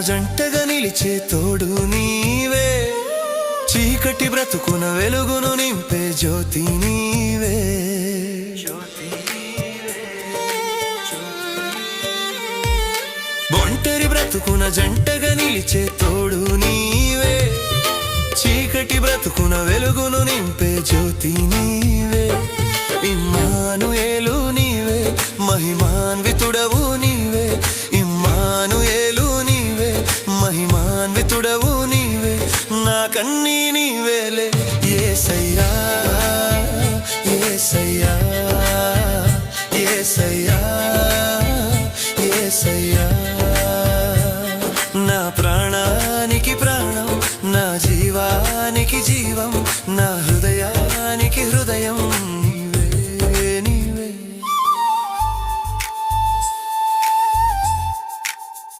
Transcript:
జంటగా నిలిచే తోడు నీవే, చీకటి బ్రతుకున వెలుగును నింపే జ్యోతి నీవే. ఒంటరి బ్రతుకున జంటగా నిలిచే తోడు నీవే, చీకటి బ్రతుకున వెలుగును నింపే జ్యోతి నీవే. ఇమ్మానుయేలు నీవే, మహిమాన్వితుడవు నీవే. ఇమ్మానుయేలు నీవే, మహిమాన్వితుడవు నీవే. నాకన్నీ నీవేలే యేసయ్యా.